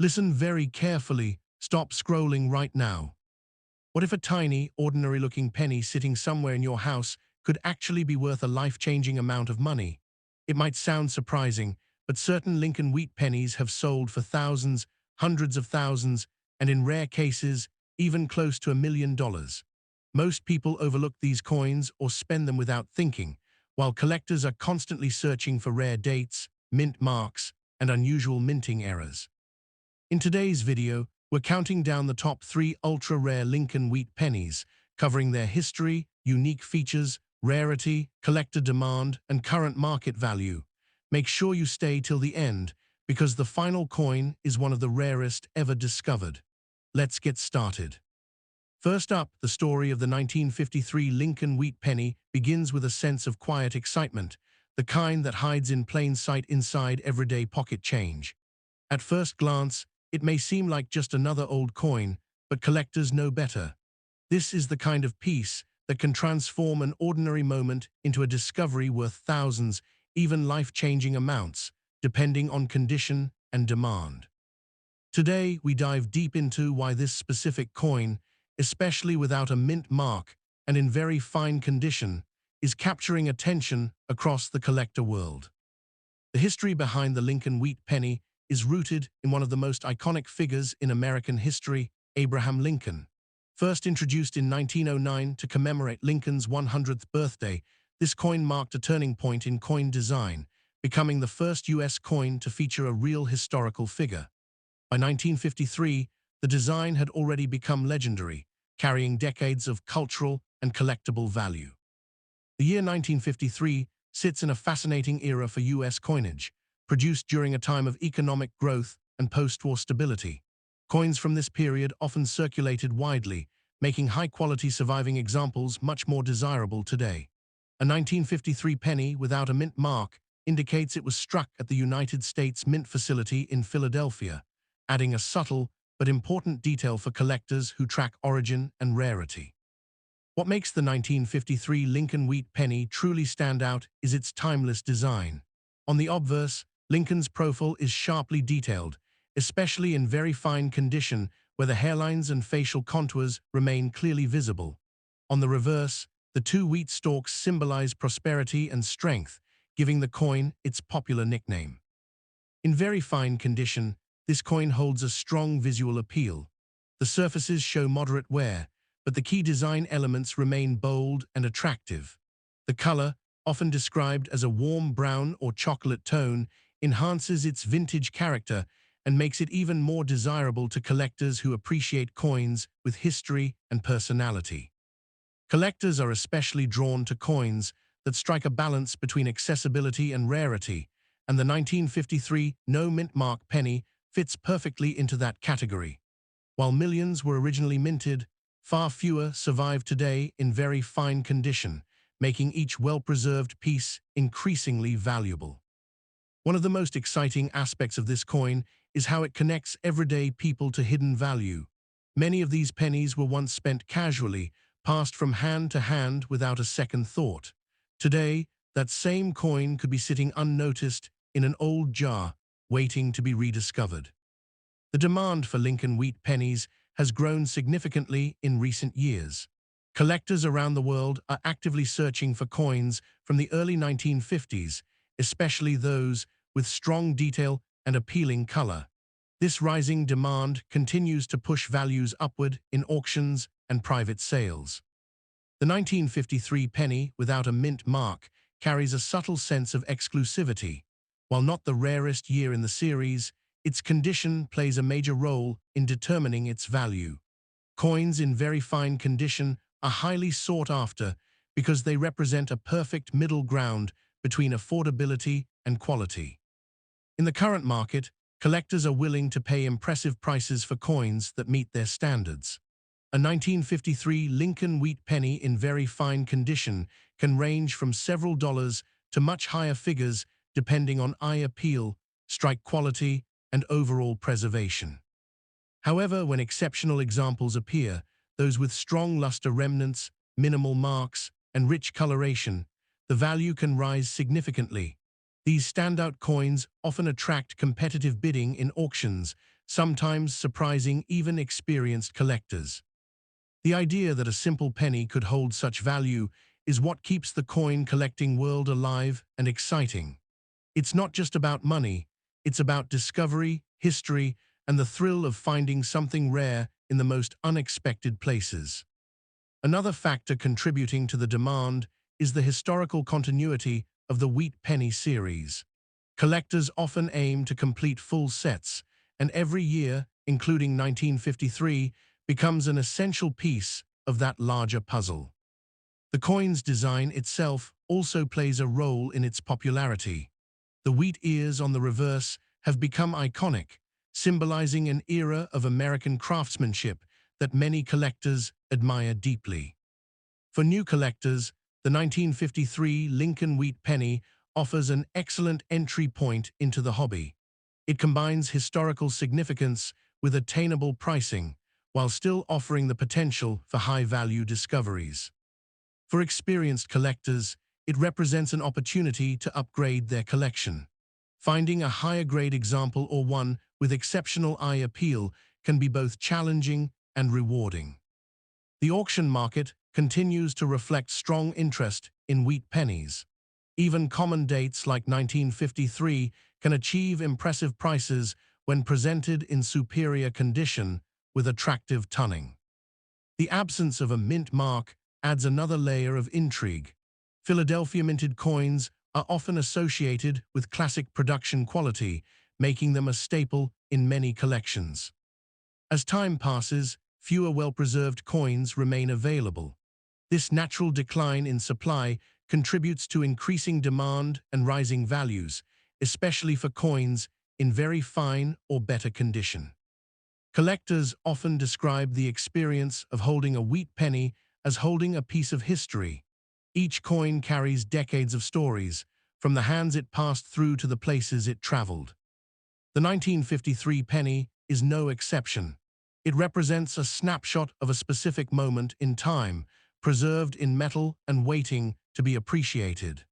Listen very carefully. Stop scrolling right now. What if a tiny, ordinary-looking penny sitting somewhere in your house could actually be worth a life-changing amount of money? It might sound surprising, but certain Lincoln wheat pennies have sold for thousands, hundreds of thousands, and in rare cases, even close to $1 million. Most people overlook these coins or spend them without thinking, while collectors are constantly searching for rare dates, mint marks, and unusual minting errors. In today's video, we're counting down the top 3 ultra-rare Lincoln wheat pennies, covering their history, unique features, rarity, collector demand, and current market value. Make sure you stay till the end, because the final coin is one of the rarest ever discovered. Let's get started. First up, the story of the 1953 Lincoln wheat penny begins with a sense of quiet excitement, the kind that hides in plain sight inside everyday pocket change. At first glance, it may seem like just another old coin, but collectors know better. This is the kind of piece that can transform an ordinary moment into a discovery worth thousands, even life-changing amounts, depending on condition and demand. Today, we dive deep into why this specific coin, especially without a mint mark and in very fine condition, is capturing attention across the collector world. The history behind the Lincoln wheat penny is rooted in one of the most iconic figures in American history, Abraham Lincoln. First introduced in 1909 to commemorate Lincoln's 100th birthday, this coin marked a turning point in coin design, becoming the first U.S. coin to feature a real historical figure. By 1953, the design had already become legendary, carrying decades of cultural and collectible value. The year 1953 sits in a fascinating era for U.S. coinage, produced during a time of economic growth and post-war stability. Coins from this period often circulated widely, making high-quality surviving examples much more desirable today. A 1953 penny without a mint mark indicates it was struck at the United States Mint facility in Philadelphia, adding a subtle but important detail for collectors who track origin and rarity. What makes the 1953 Lincoln wheat penny truly stand out is its timeless design. On the obverse, Lincoln's profile is sharply detailed, especially in very fine condition where the hairlines and facial contours remain clearly visible. On the reverse, the 2 wheat stalks symbolize prosperity and strength, giving the coin its popular nickname. In very fine condition, this coin holds a strong visual appeal. The surfaces show moderate wear, but the key design elements remain bold and attractive. The color, often described as a warm brown or chocolate tone, enhances its vintage character and makes it even more desirable to collectors who appreciate coins with history and personality. Collectors are especially drawn to coins that strike a balance between accessibility and rarity, and the 1953 no mint mark penny fits perfectly into that category. While millions were originally minted, far fewer survive today in very fine condition, making each well-preserved piece increasingly valuable. One of the most exciting aspects of this coin is how it connects everyday people to hidden value. Many of these pennies were once spent casually, passed from hand to hand without a second thought. Today, that same coin could be sitting unnoticed in an old jar, waiting to be rediscovered. The demand for Lincoln wheat pennies has grown significantly in recent years. Collectors around the world are actively searching for coins from the early 1950s, especially those with strong detail and appealing color. This rising demand continues to push values upward in auctions and private sales. The 1953 penny without a mint mark carries a subtle sense of exclusivity. While not the rarest year in the series, its condition plays a major role in determining its value. Coins in very fine condition are highly sought after because they represent a perfect middle ground between affordability and quality. In the current market, collectors are willing to pay impressive prices for coins that meet their standards. A 1953 Lincoln wheat penny in very fine condition can range from several dollars to much higher figures depending on eye appeal, strike quality, and overall preservation. However, when exceptional examples appear, those with strong luster remnants, minimal marks, and rich coloration, the value can rise significantly. These standout coins often attract competitive bidding in auctions sometimes surprising even experienced collectors. The idea that a simple penny could hold such value is what keeps the coin collecting world alive and exciting. It's not just about money, it's about discovery, history, and the thrill of finding something rare in the most unexpected places. Another factor contributing to the demand is the historical continuity of the wheat penny series. Collectors often aim to complete full sets, and every year, including 1953, becomes an essential piece of that larger puzzle. The coin's design itself also plays a role in its popularity. The wheat ears on the reverse have become iconic, symbolizing an era of American craftsmanship that many collectors admire deeply. For new collectors, the 1953 Lincoln Wheat Penny offers an excellent entry point into the hobby. It combines historical significance with attainable pricing, while still offering the potential for high-value discoveries. For experienced collectors, it represents an opportunity to upgrade their collection. Finding a higher-grade example or one with exceptional eye appeal can be both challenging and rewarding. The auction market continues to reflect strong interest in wheat pennies. Even common dates like 1953 can achieve impressive prices when presented in superior condition with attractive tunning. The absence of a mint mark adds another layer of intrigue. Philadelphia minted coins are often associated with classic production quality, making them a staple in many collections. As time passes, fewer well-preserved coins remain available. This natural decline in supply contributes to increasing demand and rising values, especially for coins in very fine or better condition. Collectors often describe the experience of holding a wheat penny as holding a piece of history. Each coin carries decades of stories, from the hands it passed through to the places it traveled. The 1953 penny is no exception. It represents a snapshot of a specific moment in time, preserved in metal and waiting to be appreciated.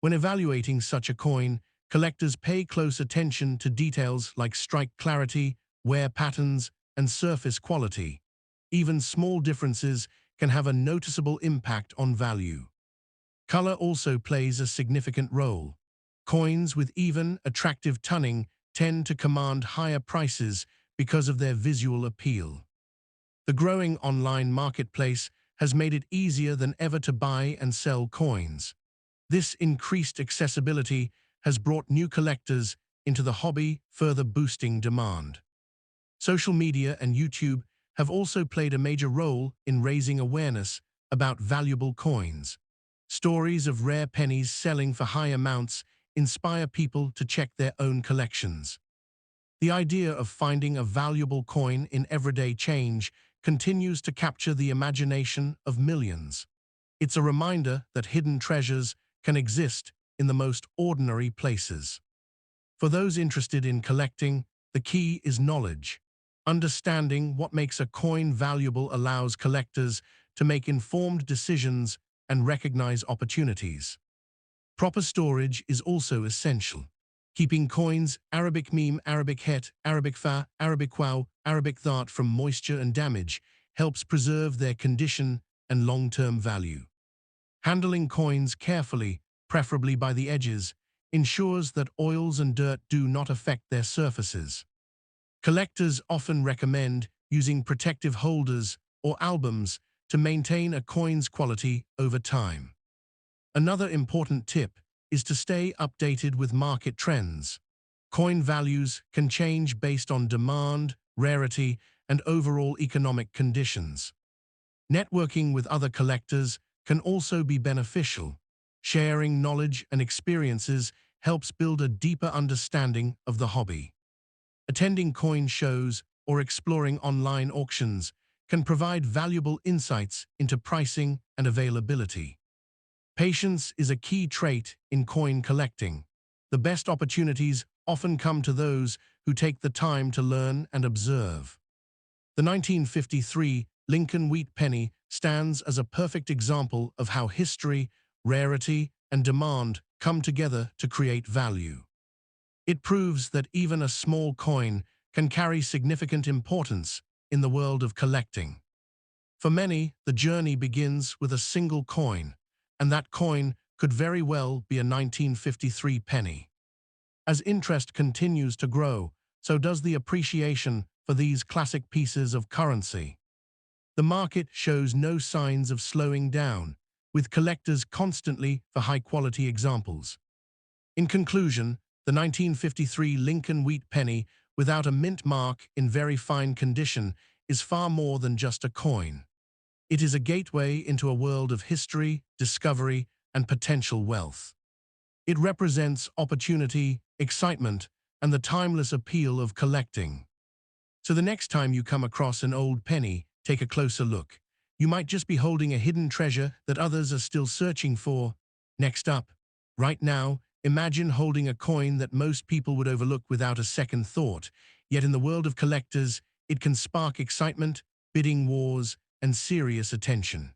When evaluating such a coin, collectors pay close attention to details like strike clarity, wear patterns, and surface quality. Even small differences can have a noticeable impact on value. Color also plays a significant role. Coins with even, attractive tunning tend to command higher prices because of their visual appeal. The growing online marketplace has made it easier than ever to buy and sell coins. This increased accessibility has brought new collectors into the hobby, further boosting demand. Social media and YouTube have also played a major role in raising awareness about valuable coins. Stories of rare pennies selling for high amounts inspire people to check their own collections. The idea of finding a valuable coin in everyday change continues to capture the imagination of millions. It's a reminder that hidden treasures can exist in the most ordinary places. For those interested in collecting, the key is knowledge. Understanding what makes a coin valuable allows collectors to make informed decisions and recognize opportunities. Proper storage is also essential. Keeping coins Arabic meme, Arabic het, Arabic fa, Arabic wow, Arabic thart from moisture and damage helps preserve their condition and long-term value. Handling coins carefully, preferably by the edges, ensures that oils and dirt do not affect their surfaces. Collectors often recommend using protective holders or albums to maintain a coin's quality over time. Another important tip is to stay updated with market trends. Coin values can change based on demand, rarity, and overall economic conditions. Networking with other collectors can also be beneficial. Sharing knowledge and experiences helps build a deeper understanding of the hobby. Attending coin shows or exploring online auctions can provide valuable insights into pricing and availability. Patience is a key trait in coin collecting. The best opportunities often come to those who take the time to learn and observe. The 1953 Lincoln Wheat Penny stands as a perfect example of how history, rarity, and demand come together to create value. It proves that even a small coin can carry significant importance in the world of collecting. For many, the journey begins with a single coin, and that coin could very well be a 1953 penny. As interest continues to grow, so does the appreciation for these classic pieces of currency. The market shows no signs of slowing down, with collectors constantly for high-quality examples. In conclusion, the 1953 Lincoln wheat penny without a mint mark in very fine condition is far more than just a coin. It is a gateway into a world of history, discovery, and potential wealth. It represents opportunity, excitement, and the timeless appeal of collecting. So the next time you come across an old penny, take a closer look. You might just be holding a hidden treasure that others are still searching for. Next up, right now, imagine holding a coin that most people would overlook without a second thought. Yet in the world of collectors, it can spark excitement, bidding wars, and serious attention.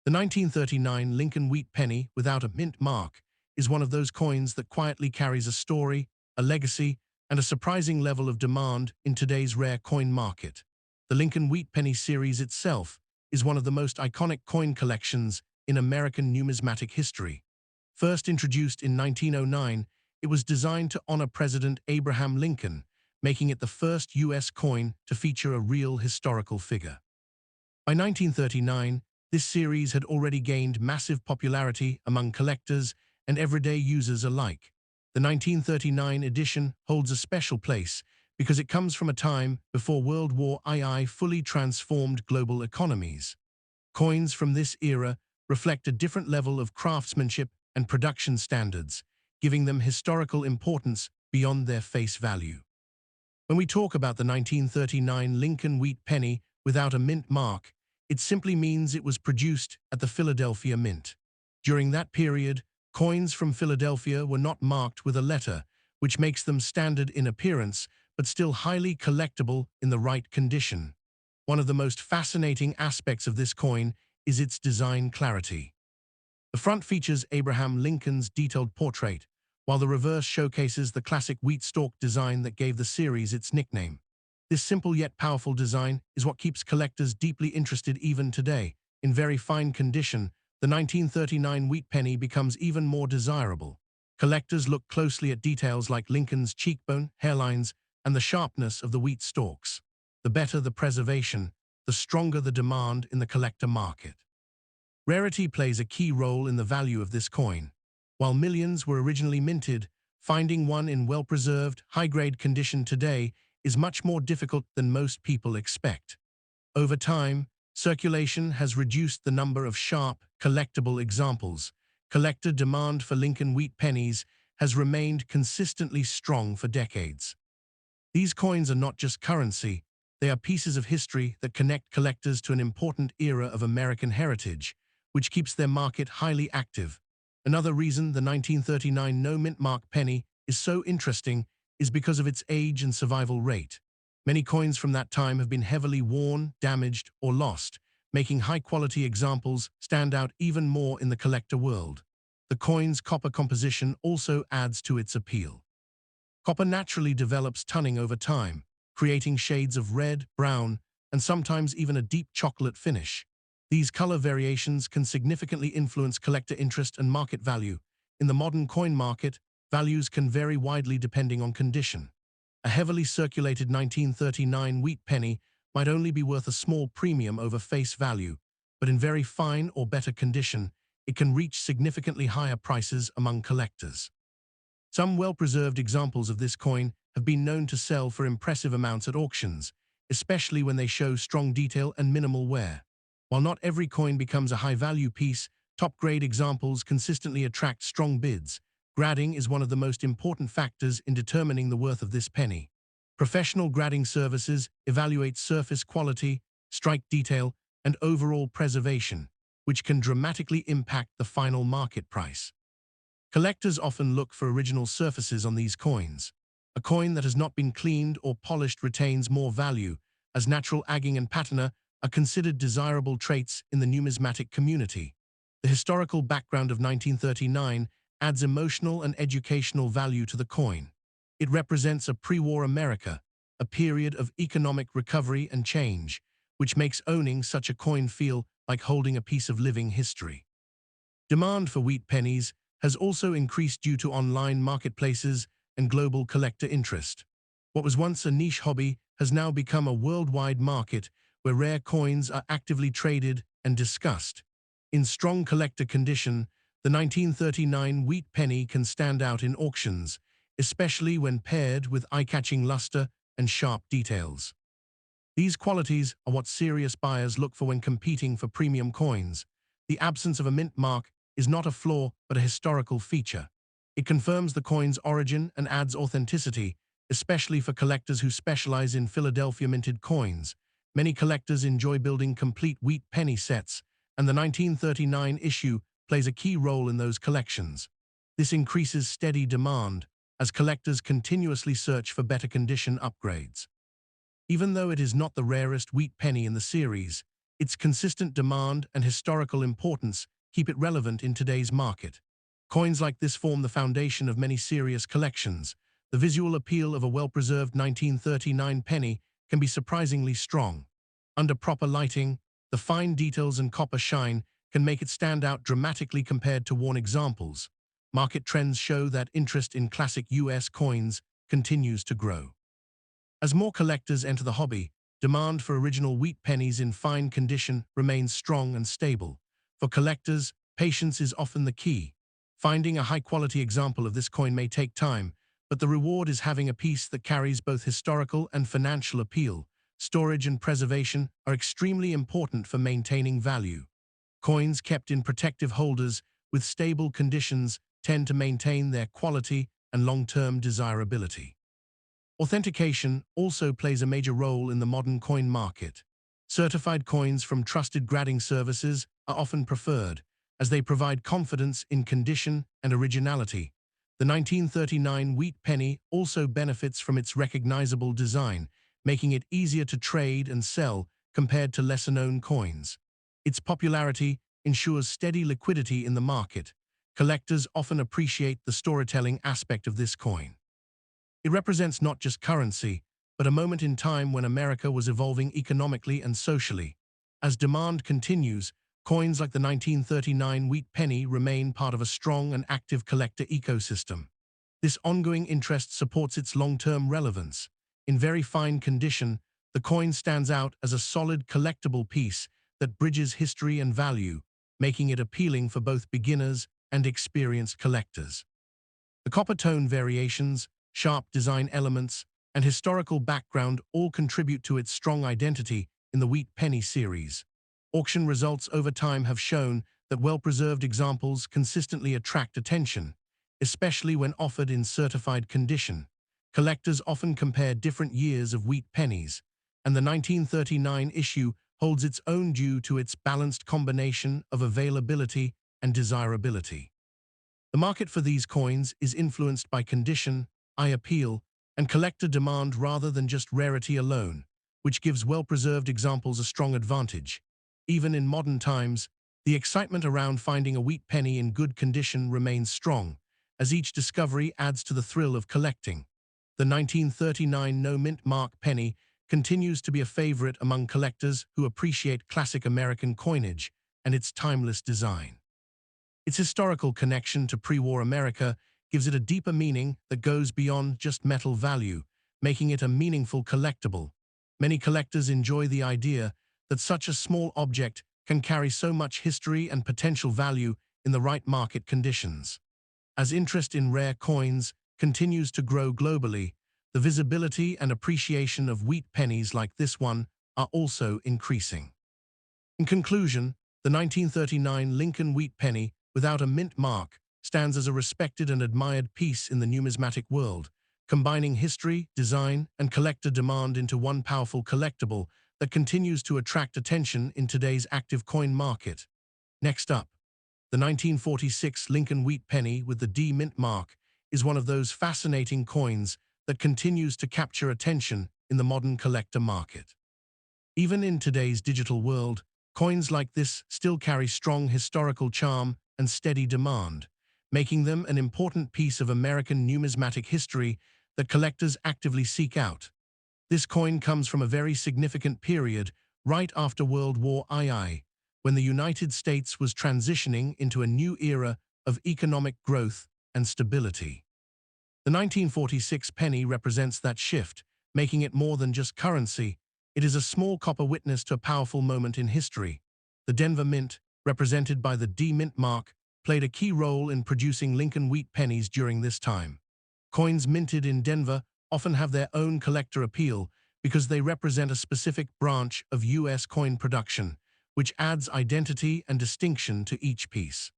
The 1939 Lincoln wheat penny without a mint mark is one of those coins that quietly carries a story, a legacy, and a surprising level of demand in today's rare coin market. The Lincoln wheat penny series itself is one of the most iconic coin collections in American numismatic history. First introduced in 1909, it was designed to honor President Abraham Lincoln, making it the first U.S. coin to feature a real historical figure. By 1939, this series had already gained massive popularity among collectors and everyday users alike. The 1939 edition holds a special place because it comes from a time before World War II fully transformed global economies. Coins from this era reflect a different level of craftsmanship and production standards, giving them historical importance beyond their face value. When we talk about the 1939 Lincoln wheat penny without a mint mark, it simply means it was produced at the Philadelphia Mint. During that period, coins from Philadelphia were not marked with a letter, which makes them standard in appearance, but still highly collectible in the right condition. One of the most fascinating aspects of this coin is its design clarity. The front features Abraham Lincoln's detailed portrait, while the reverse showcases the classic wheat stalk design that gave the series its nickname. This simple yet powerful design is what keeps collectors deeply interested even today. In very fine condition, the 1939 wheat penny becomes even more desirable. Collectors look closely at details like Lincoln's cheekbone, hairlines, and the sharpness of the wheat stalks. The better the preservation, the stronger the demand in the collector market. Rarity plays a key role in the value of this coin. While millions were originally minted, finding one in well-preserved, high-grade condition today is much more difficult than most people expect. Over time, circulation has reduced the number of sharp, collectible examples. Collector demand for Lincoln wheat pennies has remained consistently strong for decades. These coins are not just currency, they are pieces of history that connect collectors to an important era of American heritage, which keeps their market highly active. Another reason the 1939 no-mint mark penny is so interesting is because of its age and survival rate. Many coins from that time have been heavily worn, damaged, or lost, making high-quality examples stand out even more in the collector world. The coin's copper composition also adds to its appeal. Copper naturally develops tunning over time, creating shades of red, brown, and sometimes even a deep chocolate finish. These color variations can significantly influence collector interest and market value. In the modern coin market, values can vary widely depending on condition. A heavily circulated 1939 wheat penny might only be worth a small premium over face value, but in very fine or better condition, it can reach significantly higher prices among collectors. Some well-preserved examples of this coin have been known to sell for impressive amounts at auctions, especially when they show strong detail and minimal wear. While not every coin becomes a high-value piece, top-grade examples consistently attract strong bids. Grading is one of the most important factors in determining the worth of this penny. Professional grading services evaluate surface quality, strike detail, and overall preservation, which can dramatically impact the final market price. Collectors often look for original surfaces on these coins. A coin that has not been cleaned or polished retains more value, as natural agging and patina are considered desirable traits in the numismatic community. The historical background of 1939 adds emotional and educational value to the coin. It represents a pre-war America, a period of economic recovery and change, which makes owning such a coin feel like holding a piece of living history. Demand for wheat pennies has also increased due to online marketplaces and global collector interest. What was once a niche hobby has now become a worldwide market where rare coins are actively traded and discussed. In strong collector condition, the 1939 wheat penny can stand out in auctions, especially when paired with eye-catching luster and sharp details. These qualities are what serious buyers look for when competing for premium coins. The absence of a mint mark is not a flaw but a historical feature. It confirms the coin's origin and adds authenticity, especially for collectors who specialize in Philadelphia minted coins. Many collectors enjoy building complete wheat penny sets, and the 1939 issue plays a key role in those collections. This increases steady demand as collectors continuously search for better condition upgrades. Even though it is not the rarest wheat penny in the series, its consistent demand and historical importance keep it relevant in today's market. Coins like this form the foundation of many serious collections. The visual appeal of a well-preserved 1939 penny can be surprisingly strong. Under proper lighting, the fine details and copper shine can make it stand out dramatically compared to worn examples. Market trends show that interest in classic US coins continues to grow. As more collectors enter the hobby, demand for original wheat pennies in fine condition remains strong and stable. For collectors, patience is often the key. Finding a high-quality example of this coin may take time, but the reward is having a piece that carries both historical and financial appeal. Storage and preservation are extremely important for maintaining value. Coins kept in protective holders with stable conditions tend to maintain their quality and long-term desirability. Authentication also plays a major role in the modern coin market. Certified coins from trusted grading services are often preferred, as they provide confidence in condition and originality. The 1939 wheat penny also benefits from its recognizable design, making it easier to trade and sell compared to lesser-known coins. Its popularity ensures steady liquidity in the market. Collectors often appreciate the storytelling aspect of this coin. It represents not just currency, but a moment in time when America was evolving economically and socially. As demand continues, coins like the 1939 wheat penny remain part of a strong and active collector ecosystem. This ongoing interest supports its long-term relevance. In very fine condition, the coin stands out as a solid collectible piece that bridges history and value, making it appealing for both beginners and experienced collectors. The copper tone variations, sharp design elements, and historical background all contribute to its strong identity in the wheat penny series. Auction results over time have shown that well-preserved examples consistently attract attention, especially when offered in certified condition. Collectors often compare different years of wheat pennies, and the 1939 issue holds its own due to its balanced combination of availability and desirability. The market for these coins is influenced by condition, eye appeal, and collector demand rather than just rarity alone, which gives well-preserved examples a strong advantage. Even in modern times, the excitement around finding a wheat penny in good condition remains strong, as each discovery adds to the thrill of collecting. The 1939 no-mint mark penny continues to be a favorite among collectors who appreciate classic American coinage and its timeless design. Its historical connection to pre-war America gives it a deeper meaning that goes beyond just metal value, making it a meaningful collectible. Many collectors enjoy the idea that such a small object can carry so much history and potential value in the right market conditions. As interest in rare coins continues to grow globally, the visibility and appreciation of wheat pennies like this one are also increasing. In conclusion, the 1939 Lincoln wheat penny, without a mint mark, stands as a respected and admired piece in the numismatic world, combining history, design, and collector demand into one powerful collectible that continues to attract attention in today's active coin market. Next up, the 1946 Lincoln wheat penny with the D mint mark is one of those fascinating coins that continues to capture attention in the modern collector market. Even in today's digital world, coins like this still carry strong historical charm and steady demand, making them an important piece of American numismatic history that collectors actively seek out. This coin comes from a very significant period right after World War II, when the United States was transitioning into a new era of economic growth and stability. The 1946 penny represents that shift, making it more than just currency. It is a small copper witness to a powerful moment in history. The Denver Mint, represented by the D Mint mark, played a key role in producing Lincoln wheat pennies during this time. Coins minted in Denver often have their own collector appeal because they represent a specific branch of U.S. coin production, which adds identity and distinction to each piece.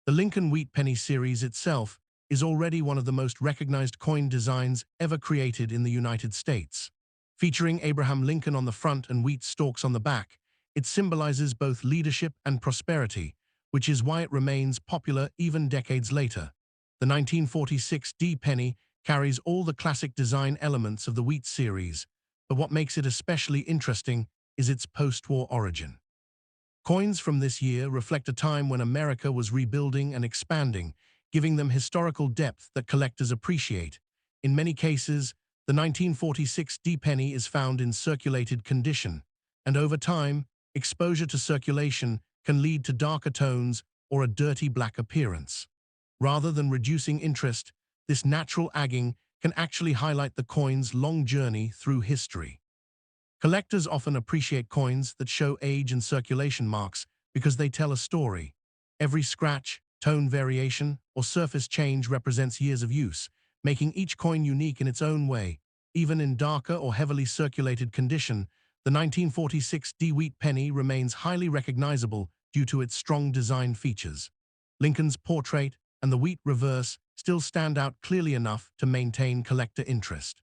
The Lincoln wheat penny series itself is already one of the most recognized coin designs ever created in the United States. Featuring Abraham Lincoln on the front and wheat stalks on the back, it symbolizes both leadership and prosperity, which is why it remains popular even decades later. The 1946 D penny carries all the classic design elements of the wheat series, but what makes it especially interesting is its post-war origin. Coins from this year reflect a time when America was rebuilding and expanding, giving them historical depth that collectors appreciate. In many cases, the 1946 D penny is found in circulated condition, and over time, exposure to circulation can lead to darker tones or a dirty black appearance. Rather than reducing interest, this natural agging can actually highlight the coin's long journey through history. Collectors often appreciate coins that show age and circulation marks because they tell a story. Every scratch, tone variation, or surface change represents years of use, making each coin unique in its own way. Even in darker or heavily circulated condition, the 1946 D wheat penny remains highly recognizable due to its strong design features. Lincoln's portrait and the wheat reverse still stand out clearly enough to maintain collector interest.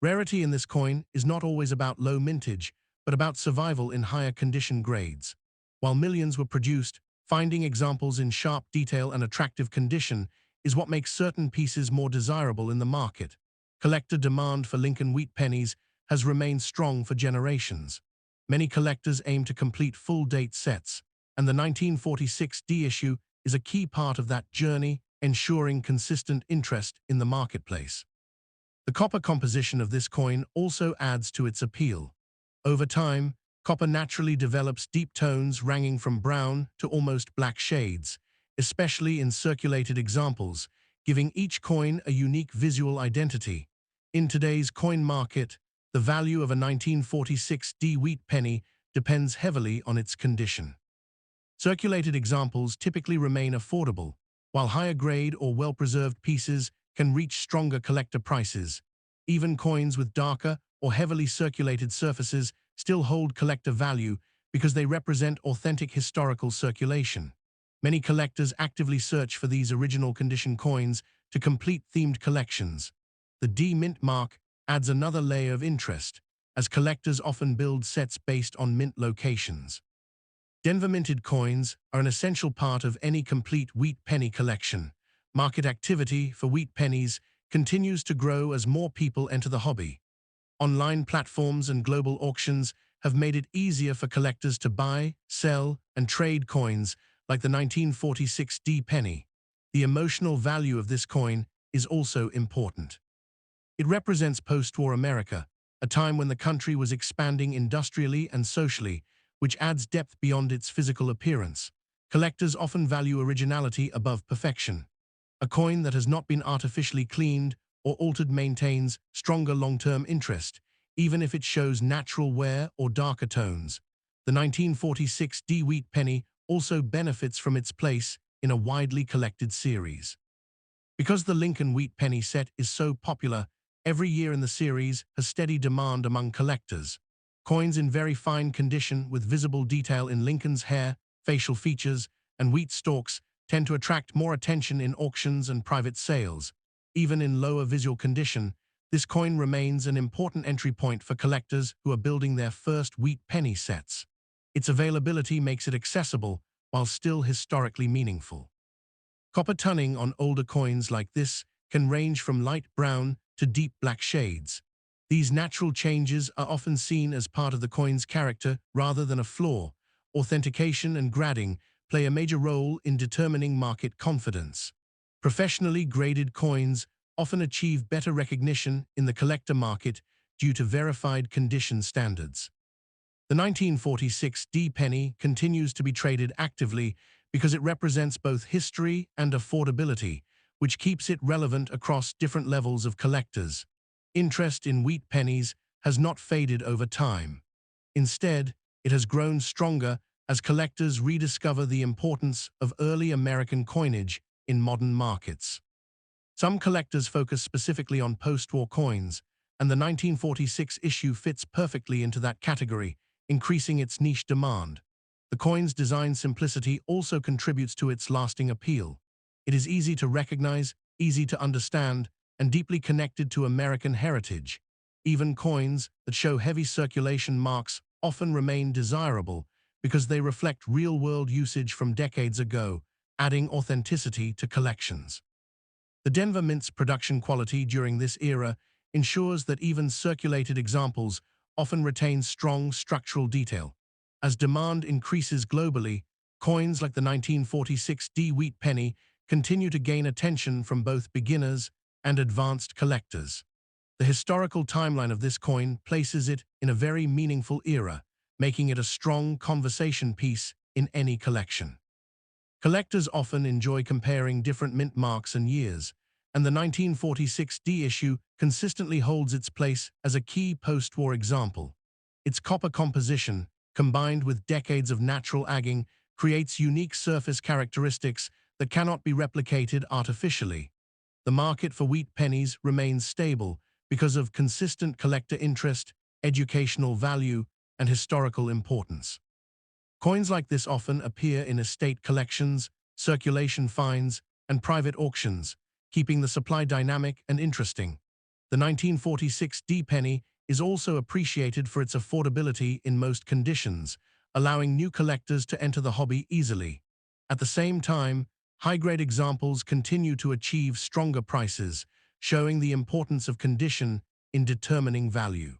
Rarity in this coin is not always about low mintage, but about survival in higher condition grades. While millions were produced, finding examples in sharp detail and attractive condition is what makes certain pieces more desirable in the market. Collector demand for Lincoln wheat pennies has remained strong for generations. Many collectors aim to complete full-date sets, and the 1946 D issue is a key part of that journey, ensuring consistent interest in the marketplace. The copper composition of this coin also adds to its appeal. Over time, copper naturally develops deep tones ranging from brown to almost black shades, especially in circulated examples, giving each coin a unique visual identity. In today's coin market, the value of a 1946 D wheat penny depends heavily on its condition. Circulated examples typically remain affordable, while higher-grade or well-preserved pieces can reach stronger collector prices. Even coins with darker or heavily circulated surfaces still hold collector value because they represent authentic historical circulation. Many collectors actively search for these original condition coins to complete themed collections. The D Mint mark adds another layer of interest, as collectors often build sets based on mint locations. Denver minted coins are an essential part of any complete wheat penny collection. Market activity for wheat pennies continues to grow as more people enter the hobby. Online platforms and global auctions have made it easier for collectors to buy, sell, and trade coins like the 1946 D penny. The emotional value of this coin is also important. It represents post-war America, a time when the country was expanding industrially and socially, which adds depth beyond its physical appearance. Collectors often value originality above perfection. A coin that has not been artificially cleaned or altered maintains stronger long-term interest, even if it shows natural wear or darker tones. The 1946 D wheat penny also benefits from its place in a widely collected series. Because the Lincoln wheat penny set is so popular, every year in the series has steady demand among collectors. Coins in very fine condition with visible detail in Lincoln's hair, facial features, and wheat stalks tend to attract more attention in auctions and private sales. Even in lower visual condition, this coin remains an important entry point for collectors who are building their first wheat penny sets. Its availability makes it accessible while still historically meaningful. Copper toning on older coins like this can range from light brown to deep black shades. These natural changes are often seen as part of the coin's character rather than a flaw. Authentication and grading play a major role in determining market confidence. Professionally graded coins often achieve better recognition in the collector market due to verified condition standards. The 1946 D penny continues to be traded actively because it represents both history and affordability, which keeps it relevant across different levels of collectors. Interest in wheat pennies has not faded over time. Instead, it has grown stronger as collectors rediscover the importance of early American coinage in modern markets. Some collectors focus specifically on post-war coins, and the 1946 issue fits perfectly into that category, increasing its niche demand. The coin's design simplicity also contributes to its lasting appeal. It is easy to recognize, easy to understand, and deeply connected to American heritage. Even coins that show heavy circulation marks often remain desirable because they reflect real-world usage from decades ago, adding authenticity to collections. The Denver Mint's production quality during this era ensures that even circulated examples often retain strong structural detail. As demand increases globally, coins like the 1946 D wheat penny continue to gain attention from both beginners and advanced collectors. The historical timeline of this coin places it in a very meaningful era, making it a strong conversation piece in any collection. Collectors often enjoy comparing different mint marks and years, and the 1946 D issue consistently holds its place as a key post-war example. Its copper composition, combined with decades of natural agging, creates unique surface characteristics that cannot be replicated artificially. The market for wheat pennies remains stable because of consistent collector interest, educational value, and historical importance. Coins like this often appear in estate collections, circulation finds, and private auctions, keeping the supply dynamic and interesting. The 1946 D penny is also appreciated for its affordability in most conditions, allowing new collectors to enter the hobby easily. At the same time, high-grade examples continue to achieve stronger prices, showing the importance of condition in determining value.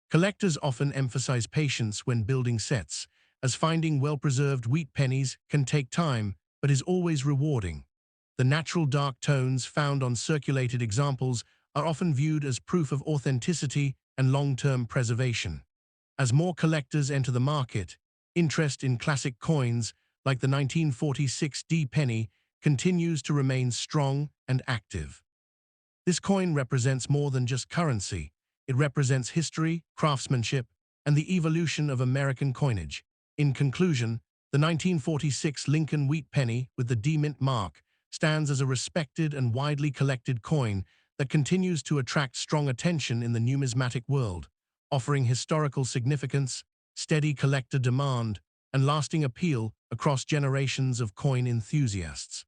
Collectors often emphasize patience when building sets, as finding well-preserved wheat pennies can take time but is always rewarding. The natural dark tones found on circulated examples are often viewed as proof of authenticity and long-term preservation. As more collectors enter the market, interest in classic coins like the 1946 D penny continues to remain strong and active. This coin represents more than just currency. It represents history, craftsmanship, and the evolution of American coinage. In conclusion, the 1946 Lincoln wheat penny with the D mint mark stands as a respected and widely collected coin that continues to attract strong attention in the numismatic world, offering historical significance, steady collector demand, and lasting appeal across generations of coin enthusiasts.